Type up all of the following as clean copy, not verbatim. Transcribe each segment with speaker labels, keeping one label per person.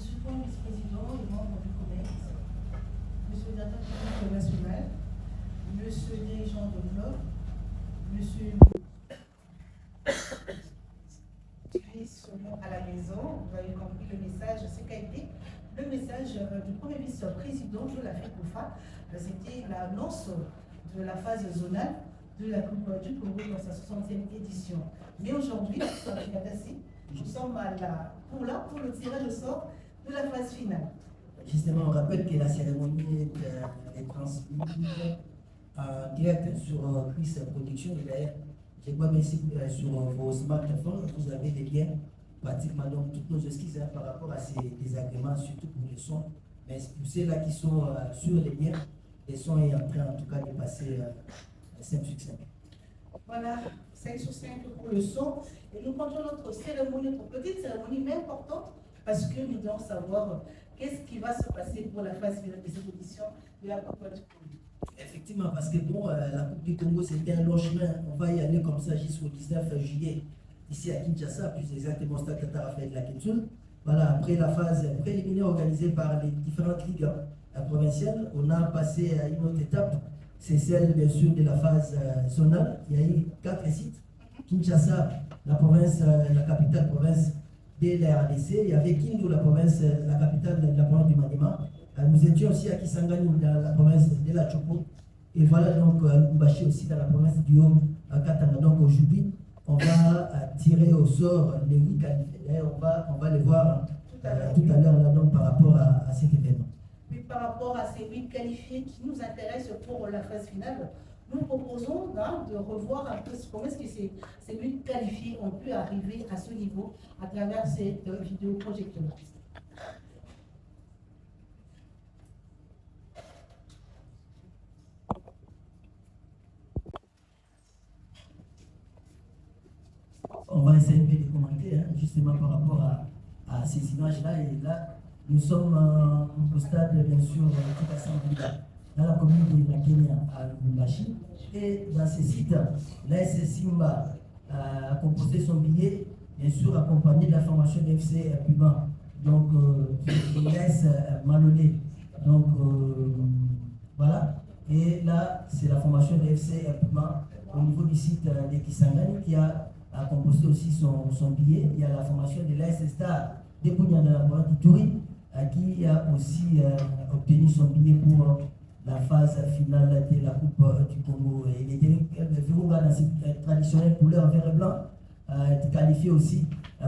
Speaker 1: suis pas vice-président et membre du COMEX, monsieur le directeur national, monsieur le dirigeant de bloc, monsieur à la maison, vous avez compris le message, ce qu'a été le message du premier vice-président de la FECOFA, c'était l'annonce de la phase zonale de la Coupe du Congo dans sa 60e édition. Mais aujourd'hui, nous sommes pour le tirage au sort de la phase finale.
Speaker 2: Justement, on rappelle que la cérémonie est transmise en direct sur Chris Production. Je vois bien sur vos smartphones, vous avez des liens, pratiquement donc toutes nos excuses par rapport à ces désagréments, surtout pour les sons. Mais pour ceux-là qui sont sur les liens, les sons est en train en tout cas de passer 5 sur 5.
Speaker 1: Voilà, 5 sur 5 pour le son. Et nous comptons notre cérémonie, notre petite cérémonie, mais importante, parce que nous devons savoir qu'est-ce qui va se passer pour la phase finale de cette édition de la Coupe du Congo.
Speaker 2: Effectivement, parce que bon, la Coupe du Congo, c'était un long chemin. On va y aller comme ça jusqu'au 19 juillet, ici à Kinshasa, plus exactement au Stade Tata Raphaël de la Quetzul. Voilà, après la phase préliminaire organisée par les différentes ligues provinciales, on a passé à une autre étape. C'est celle, bien sûr, de la phase zonale. Il y a eu 4 sites. Kinshasa, la province, la capitale province de la RDC. Il y avait Kindu, la province, la capitale de la province du Maniema. Nous étions aussi à Kisangani, dans la province de la Chopo. Et voilà donc Mbashi aussi dans la province du Haut-Katanga. Donc aujourd'hui, on va tirer au sort les 8 qualifiés. On va les voir tout à l'heure là, donc, par rapport à cet événement.
Speaker 1: Puis par rapport à ces 8 qualifiés qui nous intéressent pour la phase finale, nous proposons de revoir un peu comment est-ce que ces 8 qualifiés ont pu arriver à ce niveau à travers cette vidéo projecteur.
Speaker 2: On va essayer un peu de commenter, justement par rapport à ces images-là. Et là, nous sommes au stade, bien sûr, dans la commune de la Kenya, à Lubumbashi. Et dans ce site, l'AS Simba a composé son billet, bien sûr, accompagné de la formation de FC Puma. Donc, l'AS Malolé. Donc, voilà. Et là, c'est la formation de FC Puma au niveau du site de Kisangani qui a composé aussi son billet. Il y a la formation de l'AS Star de Bougnana Touri qui a aussi obtenu son billet pour la phase finale de la Coupe du Congo. Il était Virunga dans cette traditionnelle couleur vert et blanc, qualifié aussi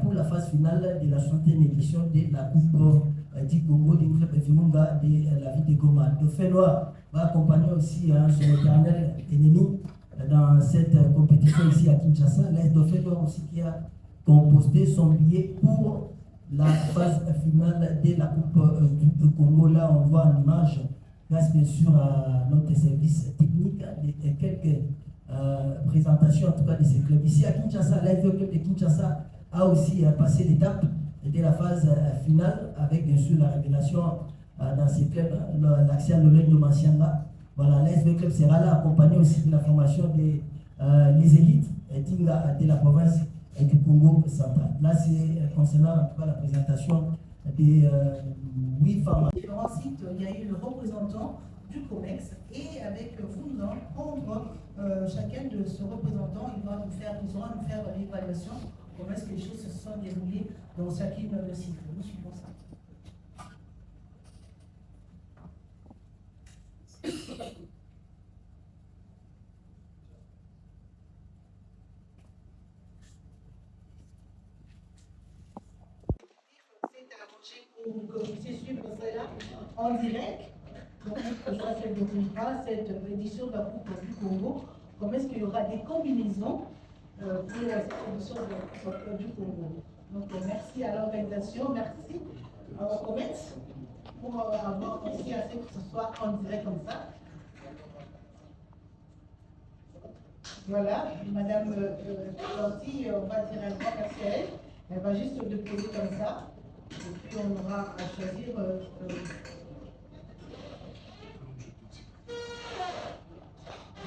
Speaker 2: pour la phase finale de la 60e édition de la Coupe du Congo du club Virunga de la ville de Goma. Le fait noir va accompagner aussi son éternel ennemi dans cette compétition ici à Kinshasa. L'AS Dauphin Noir aussi qui a composé son billet pour la phase finale de la Coupe du Congo. Là, on voit en image, grâce bien sûr à notre service technique, et quelques présentations en tout cas de ces clubs. Ici à Kinshasa, l'AS Club de Kinshasa a aussi passé l'étape de la phase finale avec bien sûr la révélation dans ces clubs, l'action de l'Olympe de Mansianga. Voilà, l'ASV Club sera là accompagné aussi de la formation des les élites de la province du Congo central. Là, c'est concernant en tout cas la présentation des 8 formations.
Speaker 1: Différents sites, il y a eu le représentant du COMEX et avec vous, nous allons prendre chacun de ce représentant, ils vont nous faire l'évaluation, comment est-ce que les choses se sont déroulées dans chacune de sites. Nous suivons ça. Pour que vous puissiez suivre cela en direct. Donc, cette édition de la Coupe du Congo, comment est-ce qu'il y aura des combinaisons pour cette édition de la Coupe du Congo. Donc, merci à l'organisation, merci au COMEX pour avoir réussi à ce que ce soit en direct comme ça. Voilà, Madame Lanty, on va dire un grand merci à elle. Elle va juste le poser comme ça. Et puis on aura à choisir.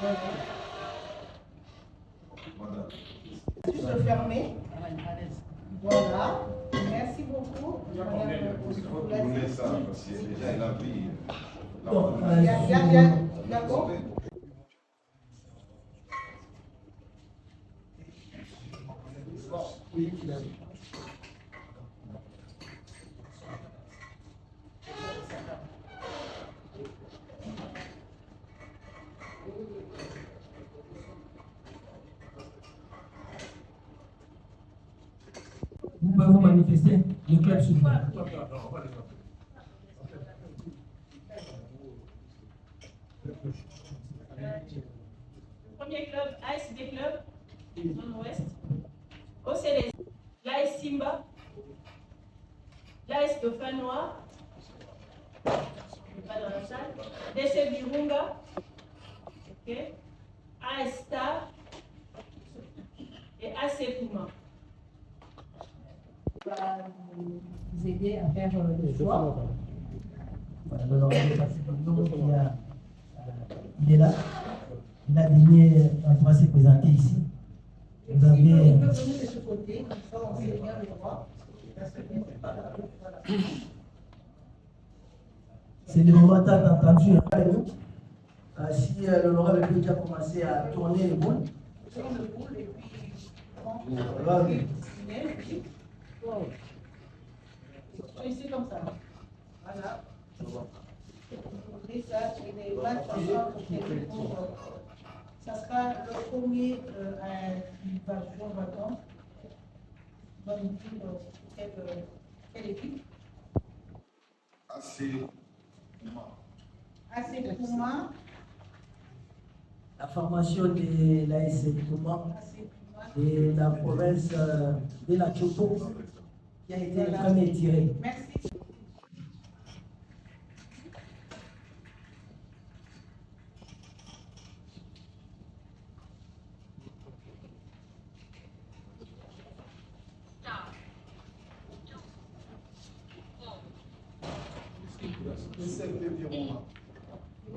Speaker 1: Voilà. Juste le fermer. Voilà. Merci beaucoup.
Speaker 3: Tournez ça, parce que déjà il a pris.
Speaker 2: Bon,
Speaker 1: D'accord.
Speaker 2: vous pouvez vous manifester, le club s'ouvre.
Speaker 4: Premier club, ASD Club, zone ouest. OCLS, l'AS Simba, l'AS Dauphin Noir, pas dans la salle, DC Virunga, okay. AS Star et AC Puma.
Speaker 1: Va vous aider à faire le choix.
Speaker 2: Voilà, il est là. Il a gagné un droit s'est présenté ici. Vous
Speaker 1: Il peut
Speaker 2: avez.
Speaker 1: venir de ce côté, comme ça on sait bien le droit. Voilà.
Speaker 2: C'est le moment tant entendu. Si l'honorable peut déjà commencer à tourner les boules.
Speaker 1: Tourne le boule et puis
Speaker 2: Voilà.
Speaker 1: ici comme ça. Voilà. Et ça, et les matchs ça sera le premier qui va jouer au bâton. Va nous dire quelle équipe.
Speaker 3: Assez.
Speaker 1: AC Puma.
Speaker 2: La formation de l'AS Touma de la province de la Chopo qui a été le premier tiré.
Speaker 1: Merci.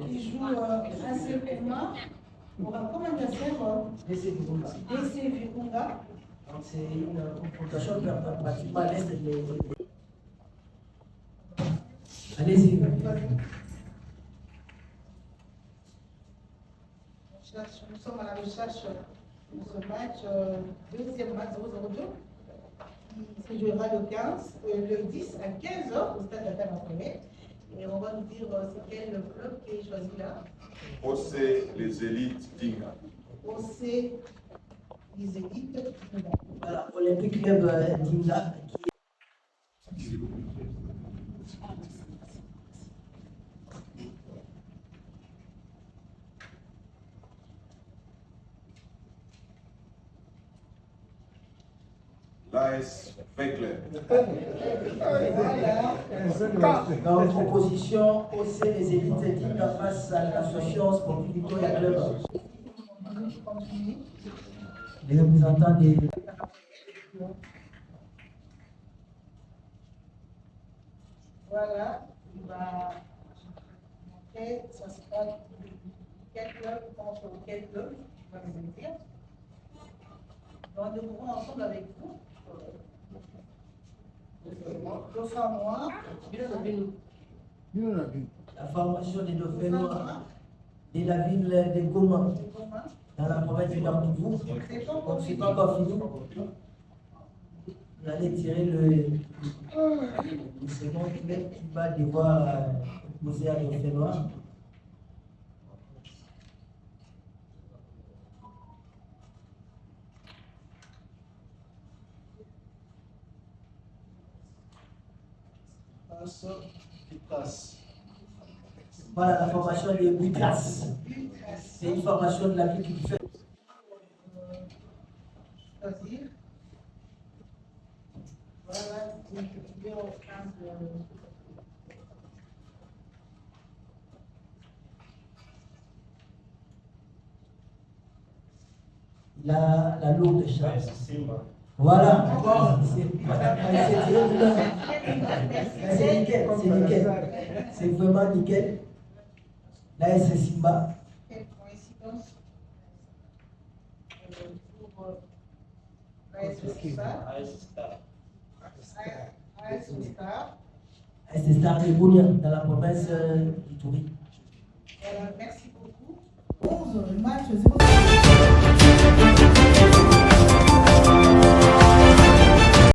Speaker 1: Qui joue AC Puma pour un comme adversaire
Speaker 2: DC Virunga.
Speaker 1: DC Virunga.
Speaker 2: Donc c'est une confrontation pratiquement à l'est de. Allez-y.
Speaker 1: Nous sommes à la recherche de ce match, deuxième match 0-0-2, qui se jouera le 10 à 15h au stade de la Table. Et on va nous dire c'est quel club qui est choisi là.
Speaker 3: OC les élites Dinga.
Speaker 1: OC les élites.
Speaker 2: Voilà, Olympique Club d'Inga.
Speaker 3: L'AS Fekler.
Speaker 2: Dans votre proposition, OC les élites d'Inga face à l'association sportive Victoria Club. Les représentants des.
Speaker 1: Voilà, il va montrer, ça sera quel club contre quel club, il va nous dire. Donc, nous pourrons ensemble avec vous. Dauphin Noir.
Speaker 2: La formation des Dauphins Noirs de la ville de Goma, dans la province du Nord Kivu. Donc, c'est pas encore fini. Vous allez tirer le second club qui va devoir poser à Dauphins Noirs. Voilà la formation des Butras. C'est une formation de la ville qui fait.
Speaker 1: Choisir. Voilà, numéro 15.
Speaker 2: La lourde charge. Voilà. C'est nickel, c'est nickel. C'est vraiment nickel. Là, c'est Simba.
Speaker 1: Quelle coïncidence pour
Speaker 2: AS Star de Bounia, dans la province du Touri.
Speaker 1: Merci beaucoup. 11 matchs 0.